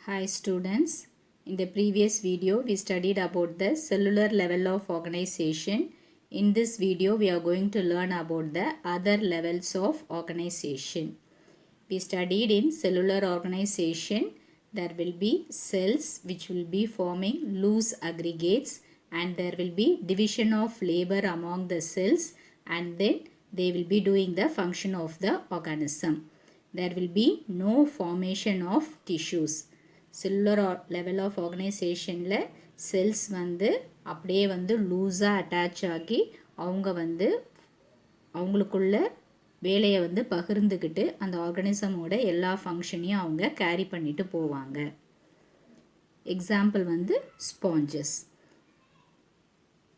Hi students, in the previous video we studied about the cellular level of organization. In this video we are going to learn about the other levels of organization. We studied in cellular organization there will be cells which will be forming loose aggregates and there will be division of labor among the cells and then they will be doing the function of the organism. There will be no formation of tissues. Cellular level of ஆர்கனைசேஷனில் cells வந்து அப்படியே வந்து லூஸாக attach ஆகி அவங்க வந்து அவங்களுக்குள்ள வேலையை வந்து பகிர்ந்துக்கிட்டு அந்த ஆர்கனிசமோட எல்லா ஃபங்க்ஷனையும் அவங்க கேரி பண்ணிட்டு போவாங்க. எக்ஸாம்பிள் வந்து sponges.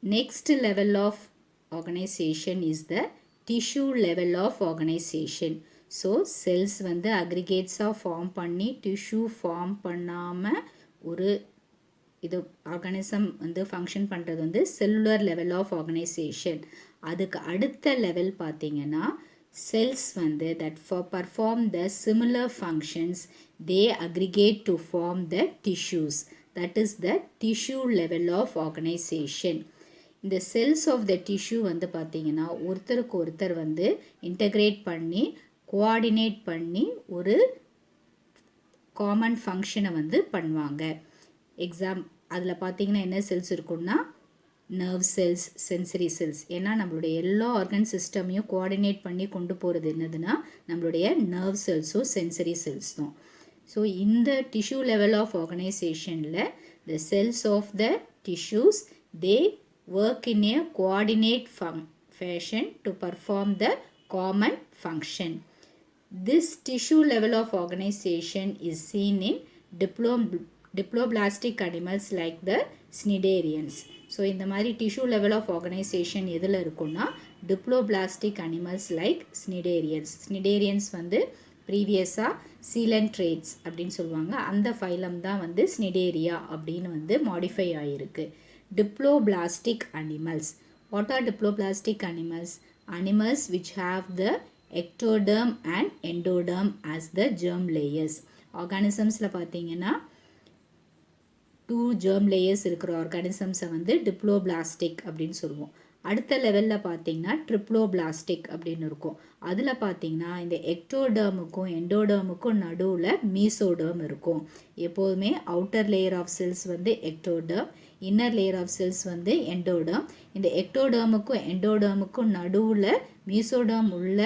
Next level of organisation is the tissue level of organisation. So cells வந்து அக்ரிகேட்ஸாக ஃபார்ம் பண்ணி டிஷ்யூ ஃபார்ம் பண்ணாமல் ஒரு இது ஆர்கானிசம் வந்து ஃபங்க்ஷன் பண்ணுறது வந்து செல்லுலர் லெவல் ஆஃப் ஆர்கனைசேஷன். அதுக்கு அடுத்த லெவல் பார்த்திங்கன்னா cells வந்து that perform the similar functions they aggregate to form the tissues, that is the tissue level of organization. இந்த cells of the tissue வந்து பார்த்திங்கன்னா ஒருத்தருக்கு ஒருத்தர் வந்து இன்டகிரேட் பண்ணி கோஆர்டினேட் பண்ணி ஒரு காமன் ஃபங்க்ஷனை வந்து பண்ணுவாங்க. அதில் பார்த்திங்கன்னா என்ன செல்ஸ் இருக்குன்னா நர்வ் செல்ஸ், சென்சரி செல்ஸ். ஏன்னா நம்மளுடைய எல்லா ஆர்கன் சிஸ்டமையும் கோஆர்டினேட் பண்ணி கொண்டு போகிறது என்னதுன்னா நம்மளுடைய நர்வ் செல்ஸும் சென்சரி செல்ஸ் தான். ஸோ இந்த டிஷ்யூ லெவல் ஆஃப் ஆர்கனைசேஷனில் the cells of the tissues they work in a coordinate fashion to perform the common function. This tissue level of organization is seen in diploblastic animals like the cnidarians. So இந்த மாதிரி tissue level of organisation எதில் இருக்குன்னா diploblastic animals like ஸ்னிடேரியன்ஸ். ஸ்னிடேரியன்ஸ் வந்து ப்ரீவியஸாக சீலன்ட்ரேட்ஸ் அப்படின்னு சொல்லுவாங்க. அந்த phylum தான் வந்து ஸ்னிடேரியா அப்படின்னு வந்து மாடிஃபை ஆகிருக்கு. Diploblastic animals. What are diploblastic animals? Animals which have the ectoderm and endoderm as the germ layers. Organismsல பார்த்தீங்கன்னா 2 germ layers இருக்கிற ஆர்கானிசம்ஸை வந்து டிப்ளோபிளாஸ்டிக் அப்படின்னு சொல்லுவோம். அடுத்த லெவலில் பார்த்தீங்கன்னா ட்ரிப்ளோபிளாஸ்டிக் அப்படின்னு இருக்கும். அதில் பார்த்தீங்கன்னா இந்த எக்டோடர்முக்கும் எண்டோடர்முக்கும் நடுவில் மீசோடர்ம் இருக்கும். எப்போதுமே அவுட்டர் லேயர் ஆஃப் செல்ஸ் வந்து ectoderm, inner layer of cells வந்து எண்டோடர்ம். இந்த எக்டோடர்முக்கும் எண்டோடர்முக்கும் நடுவில் மீசோடர்ம் உள்ள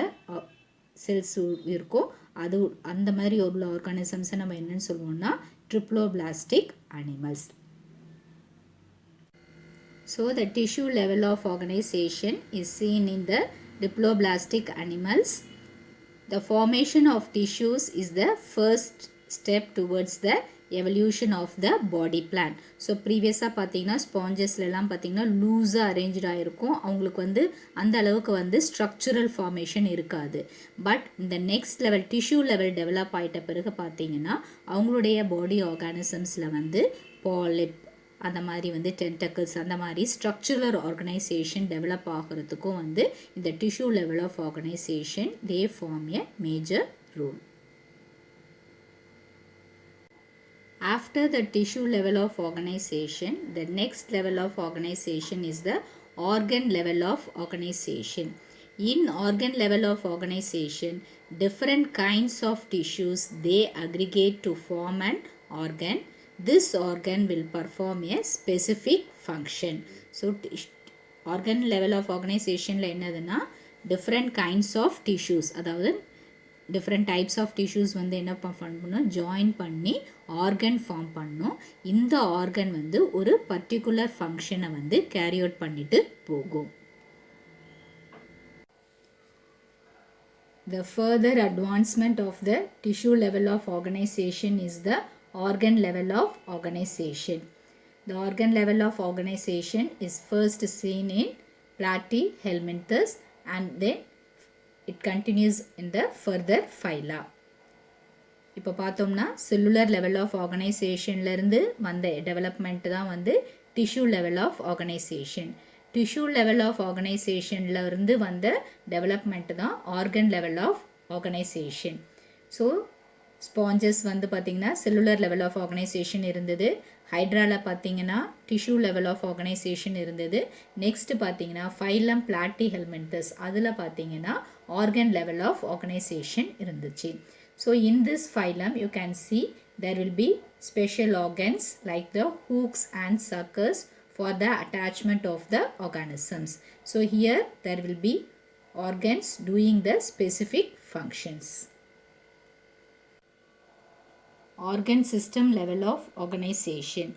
செல்ஸ் இருக்கும். அது அந்த மாதிரி உள்ள ஆர்கானிசம்ஸை நம்ம என்னன்னு சொல்லுவோம்னா triploblastic animals. So the tissue level of organization is seen in the diploblastic animals. The formation of tissues is the first step towards the evolution of the body plan. So previously பார்த்தீங்கன்னா ஸ்பாஞ்சஸ்லாம் பார்த்தீங்கன்னா லூஸாக அரேஞ்சாக இருக்கும். அவங்களுக்கு வந்து அந்த அளவுக்கு வந்து structural formation இருக்காது. பட் இந்த next level tissue level develop ஆகிட்ட பிறகு பார்த்தீங்கன்னா அவங்களுடைய பாடி ஆர்கானிசம்ஸில் வந்து பாலிப் அந்த மாதிரி வந்து டென்டக்கிள்ஸ் அந்த மாதிரி ஸ்ட்ரக்சுரல் ஆர்கனைசேஷன் டெவலப் ஆகிறதுக்கும் வந்து இந்த tissue level of organisation they form a major role. After the tissue level of organisation the next level of organisation is the organ level of organisation. In organ level of organisation different kinds of tissues they aggregate to form an organ. This organ will perform a specific function. So organ level of organization ல என்னதுன்னா different kinds of tissues, அதாவது different types of tissues வந்து என்ன பண்ணணும் join பண்ணி organ form பண்ணும். இந்த organ வந்து ஒரு பர்டிகுலர் ஃபங்க்ஷனை வந்து கேரி அவுட் பண்ணிட்டு போகும். The further advancement of the tissue level of organization is the organ level of organization. The organ level of organization is first seen in Platyhelminthes and then it continues in the further phyla. இப்போ பார்த்தோம்னா cellular level of ஆர்கனைசேஷன்லேருந்து வந்த development தான் வந்து tissue level of organisation. Tissue level of ஆர்கனைசேஷன்லேருந்து வந்த development தான் organ level of organisation. So sponges வந்து பார்த்திங்கன்னா செல்லுலர் லெவல் ஆஃப் ஆர்கனைசேஷன் இருந்தது. ஹைட்ராவில் பார்த்திங்கன்னா டிஷ்யூ லெவல் ஆஃப் ஆர்கனைசேஷன் இருந்தது. நெக்ஸ்ட்டு பார்த்திங்கன்னா ஃபைலம் பிளாட்டி ஹெல்மெண்டஸ் அதில் பார்த்திங்கன்னா ஆர்கன் லெவல் ஆஃப் ஆர்கனைசேஷன் இருந்துச்சு. So in this phylum you can see there will be special organs like the hooks and suckers for the attachment of the organisms. So here there will be organs doing the specific functions. Organ system level of organization.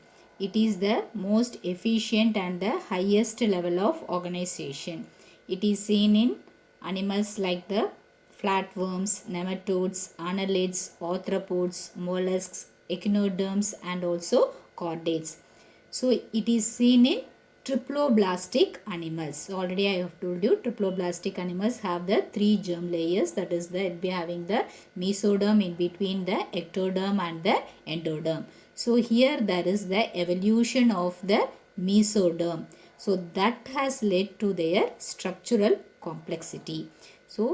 It is the most efficient and the highest level of organization. It is seen in animals like the flatworms, nematodes, annelids, arthropods, mollusks, echinoderms and also chordates. So it is seen in triploblastic animals. So already I have told you triploblastic animals have the 3 germ layers, that is the be having the mesoderm in between the ectoderm and the endoderm. So here there is the evolution of the mesoderm. So that has led to their structural complexity. So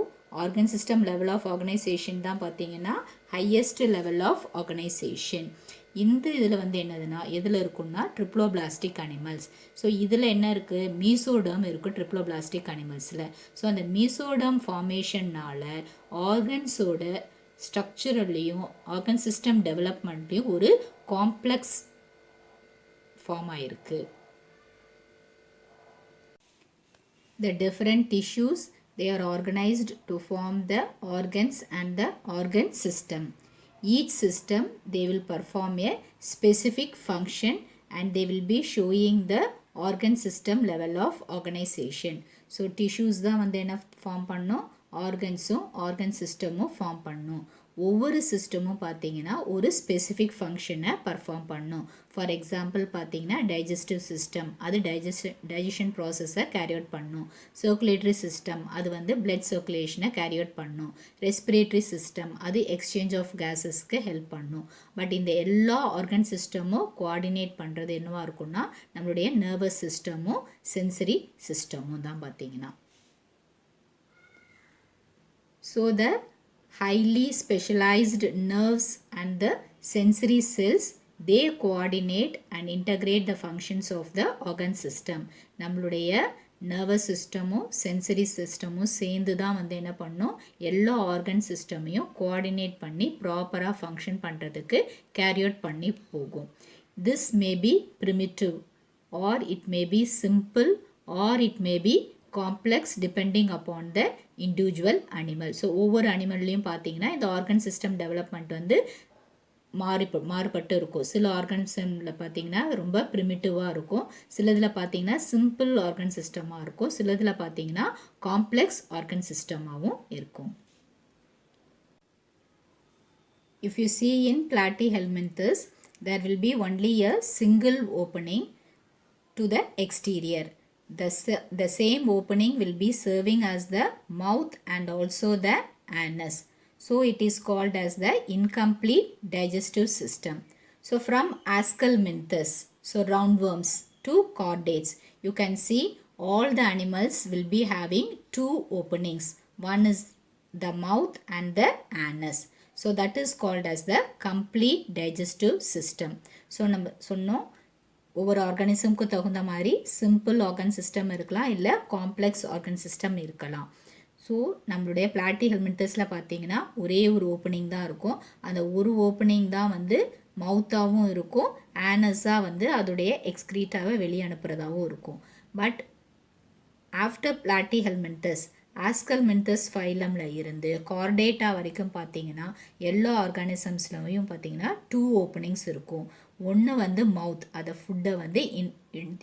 organ system level of organization தான் பார்த்தீங்கன்னா highest level of organization. இந்த இதில் வந்து என்னதுன்னா எதில் இருக்குன்னா triploblastic animals. So இதில் என்ன இருக்குது, மீசோடம் இருக்குது ட்ரிப்ளோபிளாஸ்டிக் அனிமல்ஸில். ஸோ அந்த மீசோடம் ஃபார்மேஷன்னால் ஆர்கன்ஸோட ஸ்ட்ரக்சரல்லையும் ஆர்கன் சிஸ்டம் டெவலப்மெண்ட்லேயும் ஒரு காம்ப்ளெக்ஸ் ஃபார்ம் ஆகிருக்கு. The different tissues, they are organized to form the organs and the organ system. Each system they will perform a specific function and they will be showing the organ system level of organization. So tissues தான் வந்து என்ன form பண்ணும், ஆர்கன்ஸும் organ சிஸ்டமும் form பண்ணும். ஒவ்வொரு சிஸ்டமும் பார்த்தீங்கன்னா ஒரு specific ஃபங்க்ஷனை perform பண்ணும். ஃபார் எக்ஸாம்பிள் பார்த்தீங்கன்னா டைஜஸ்டிவ் சிஸ்டம் அது டைஜஷன் ப்ராசஸை கேரி அவுட் பண்ணும். சர்க்குலேட்டரி சிஸ்டம் அது வந்து பிளட் சர்க்குலேஷனை கேரி அவுட் பண்ணும். ரெஸ்பிரேட்டரி சிஸ்டம் அது எக்ஸ்சேஞ்ச் ஆஃப் கேஸஸ்க்கு ஹெல்ப் பண்ணும். பட் இந்த எல்லா ஆர்கன் சிஸ்டமும் கோஆர்டினேட் பண்ணுறது என்னவாக இருக்கும்னா நம்மளுடைய நர்வஸ் சிஸ்டமும் சென்சரி சிஸ்டமும் தான் பார்த்தீங்கன்னா. So the highly specialized nerves and the sensory cells, they coordinate and integrate the functions of the organ system. நம்மளுடைய நர்வஸ் சிஸ்டமும் சென்சரி சிஸ்டமும் சேர்ந்து தான் வந்து என்ன பண்ணும், எல்லா ஆர்கன் சிஸ்டமையும் கோஆர்டினேட் பண்ணி ப்ராப்பராக ஃபங்க்ஷன் பண்ணுறதுக்கு கேரி அவுட் பண்ணி போகும். This may be primitive R it may be simple R it may be complex depending upon the individual animal. So ஒவ்வொரு அனிமல்லையும் பார்த்தீங்கன்னா இந்த ஆர்கன் சிஸ்டம் டெவலப்மெண்ட் வந்து மாறுபட்டு இருக்கும். சில ஆர்கன்ஸில் பார்த்தீங்கன்னா ரொம்ப ப்ரிமிட்டிவாக இருக்கும், சிலதில் பார்த்தீங்கன்னா சிம்பிள் ஆர்கன் சிஸ்டமாக இருக்கும், சிலதில் பார்த்தீங்கன்னா காம்ப்ளெக்ஸ் ஆர்கன் சிஸ்டமாகவும் இருக்கும். If you see in Platyhelminthes, there will be only a single opening to the exterior. The same opening will be serving as the mouth and also the anus. So it is called as the incomplete digestive system. So from Ascalminthus, so roundworms, to chordates, you can see all the animals will be having 2 openings. One is the mouth and the anus. So that is called as the complete digestive system. So நம்ம சொன்னோம் ஒவ்வொரு ஆர்கானிசமுக்கு தகுந்த மாதிரி simple organ system இருக்கலாம், இல்லை complex organ system இருக்கலாம். So நம்மளுடைய பிளாட்டிஹெல்மின்தஸில் பார்த்தீங்கன்னா ஒரே ஒரு ஓப்பனிங் தான் இருக்கும். அந்த ஒரு ஓப்பனிங் தான் வந்து மவுத்தாகவும் இருக்கும், ஆனஸாக வந்து அதோடைய எக்ஸ்க்ரீட்டாவை வெளியே அனுப்புகிறதாகவும் இருக்கும். பட் ஆஃப்டர் பிளாட்டிஹெல்மின்தஸ் ஆஸ்கல்மின்தஸ் ஃபைலமில் இருந்து கார்டேட்டா வரைக்கும் பார்த்தீங்கன்னா எல்லா ஆர்கானிசம்ஸ்லையும் பார்த்தீங்கன்னா 2 ஓப்பனிங்ஸ் இருக்கும். ஒன்று வந்து மவுத், அதை ஃபுட்டை வந்து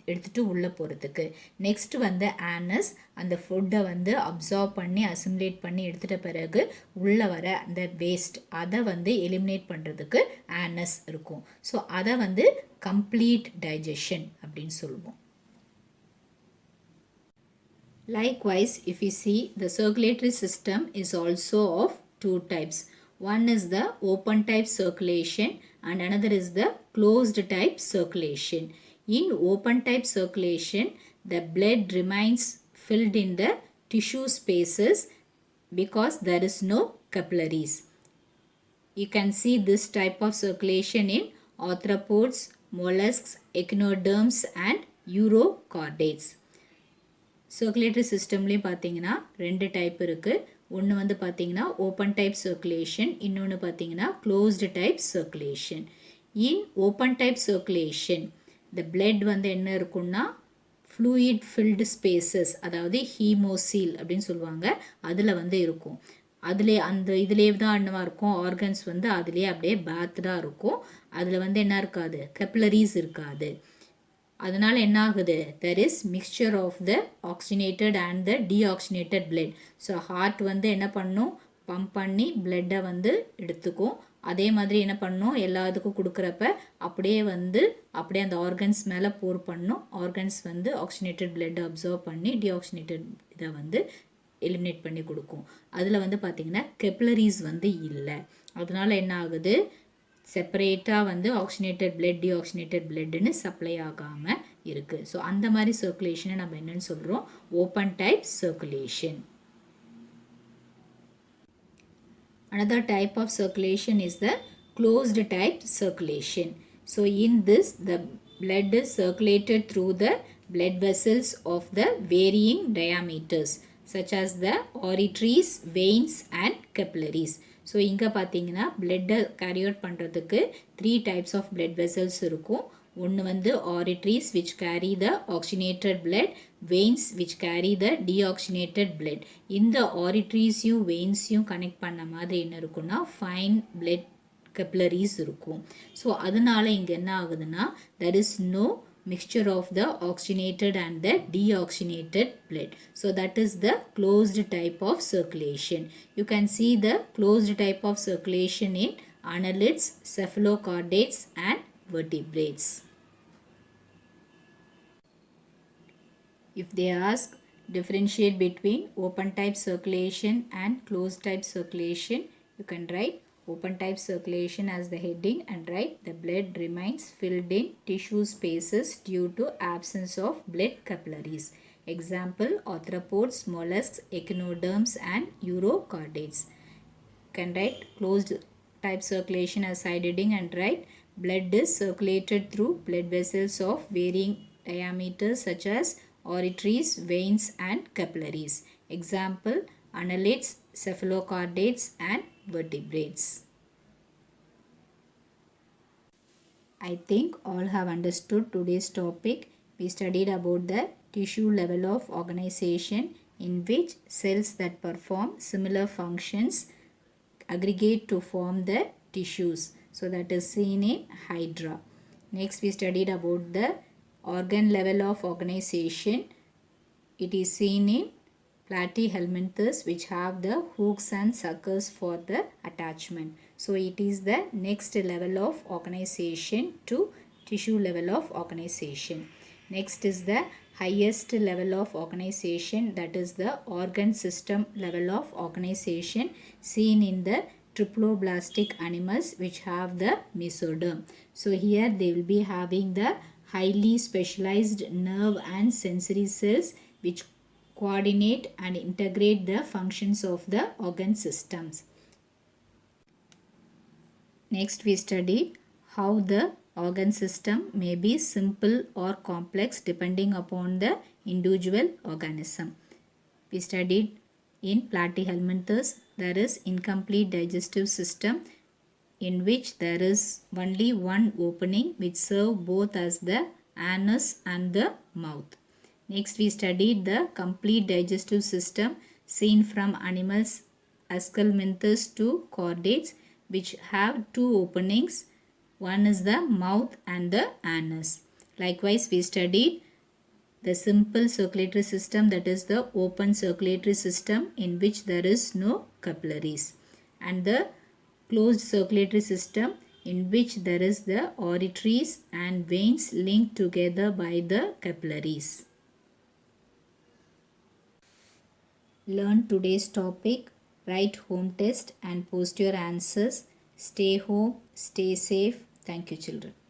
எடுத்துகிட்டு உள்ளே போகிறதுக்கு. நெக்ஸ்ட் வந்து ஆனஸ், அந்த ஃபுட்டை வந்து அப்சார்ப் பண்ணி அசிமுலேட் பண்ணி எடுத்துகிட்ட பிறகு உள்ளே வர அந்த வேஸ்ட் அதை வந்து எலிமினேட் பண்ணுறதுக்கு ஆனஸ் இருக்கும். ஸோ அதை வந்து கம்ப்ளீட் டைஜஷன் அப்படின்னு சொல்லுவோம். Likewise, if you see, the circulatory system is also of 2 types. One is the open type circulation and another is the closed type circulation. In open type circulation, the blood remains filled in the tissue spaces because there is no capillaries. You can see this type of circulation in arthropods, mollusks, echinoderms and urochordates. Circulatory சிஸ்டம்லேயும் பார்த்தீங்கன்னா ரெண்டு type இருக்குது. ஒன்று வந்து பார்த்தீங்கன்னா open type circulation, இன்னொன்று பார்த்தீங்கன்னா closed type circulation. இன் open type circulation இந்த பிளட் வந்து என்ன இருக்குன்னா ஃப்ளூயிட் ஃபில்டு ஸ்பேசஸ், அதாவது ஹீமோசீல் அப்படின்னு சொல்லுவாங்க, அதில் வந்து இருக்கும். அதிலே அந்த இதிலே தான் என்னவாக இருக்கும், ஆர்கன்ஸ் வந்து அதிலே அப்படியே பேத்தாக இருக்கும். அதில் வந்து என்ன இருக்காது, கெப்லரிஸ் இருக்காது. அதனால் என்ன ஆகுது, there is mixture of the oxygenated and the deoxygenated blood. So heart வந்து என்ன பண்ணும், பம்ப் பண்ணி பிளட்டை வந்து எடுத்துக்கும். அதே மாதிரி என்ன பண்ணும், எல்லாத்துக்கும் கொடுக்குறப்ப அப்படியே அந்த ஆர்கன்ஸ் மேலே போர் பண்ணும். ஆர்கன்ஸ் வந்து ஆக்சிஜனேட்டட் பிளட்டை அப்சர்வ் பண்ணி டீஆக்சிஜனேட்டட் இதை வந்து எலிமினேட் பண்ணி கொடுக்கும். அதில் வந்து பார்த்திங்கன்னா கெப்லரிஸ் வந்து இல்லை. அதனால் என்ன ஆகுது, செப்பரேட்டாக வந்து ஆக்சிஜனேட்டட் பிளட் டீஆக்சிஜனேட்டட் பிளட்னு சப்ளை ஆகாமல் இருக்குது. ஸோ அந்த மாதிரி சர்க்குலேஷனை நம்ம என்னென்னு சொல்கிறோம், open type circulation. Another type of circulation is the closed type circulation. So in this, the blood is circulated through the blood vessels of the varying diameters such as the arteries, veins and capillaries. So இங்கே பார்த்தீங்கன்னா பிளட்டை carry out பண்ணுறதுக்கு 3 types of blood vessels இருக்கும். ஒன்று வந்து arteries which carry the oxygenated blood, veins which carry the deoxygenated blood. இந்த arteriesயும் veins-யும் connect பண்ண மாதிரி என்ன இருக்குன்னா fine blood capillaries இருக்கும். ஸோ அதனால இங்கே என்ன ஆகுதுன்னா there is no mixture of the oxygenated and the deoxygenated blood. So that is the closed type of circulation. You can see the closed type of circulation in annelids, cephalochordates and vertebrates. If they ask differentiate between open type circulation and closed type circulation, you can write open type circulation as the heading and write the blood remains filled in tissue spaces due to absence of blood capillaries. Example, arthropods, mollusks, echinoderms and urochordates. You can write closed type circulation as side heading and write blood is circulated through blood vessels of varying diameters such as arteries, veins and capillaries. Example, annelids, cephalochordates and vertebrates. I think all have understood today's topic. We studied about the tissue level of organization in which cells that perform similar functions aggregate to form the tissues. So that is seen in Hydra. Next we studied about the organ level of organization. It is seen in Platyhelminthes, which have the hooks and suckers for the attachment. So it is the next level of organization to tissue level of organization. Next is the highest level of organization, that is the organ system level of organization seen in the triploblastic animals which have the mesoderm. So here they will be having the highly specialized nerve and sensory cells which coordinate and integrate the functions of the organ systems. Next we studied how the organ system may be simple or complex depending upon the individual organism. We studied in Platyhelminthes there is incomplete digestive system in which there is only one opening which serve both as the anus and the mouth. Next we studied the complete digestive system seen from animals Aschelminthes to chordates which have 2 openings. One is the mouth and the anus. Likewise we studied the simple circulatory system, that is the open circulatory system in which there is no capillaries, and the closed circulatory system in which there is the arteries and veins linked together by the capillaries. Learn today's topic, write home test and post your answers. Stay home, stay safe. Thank you children.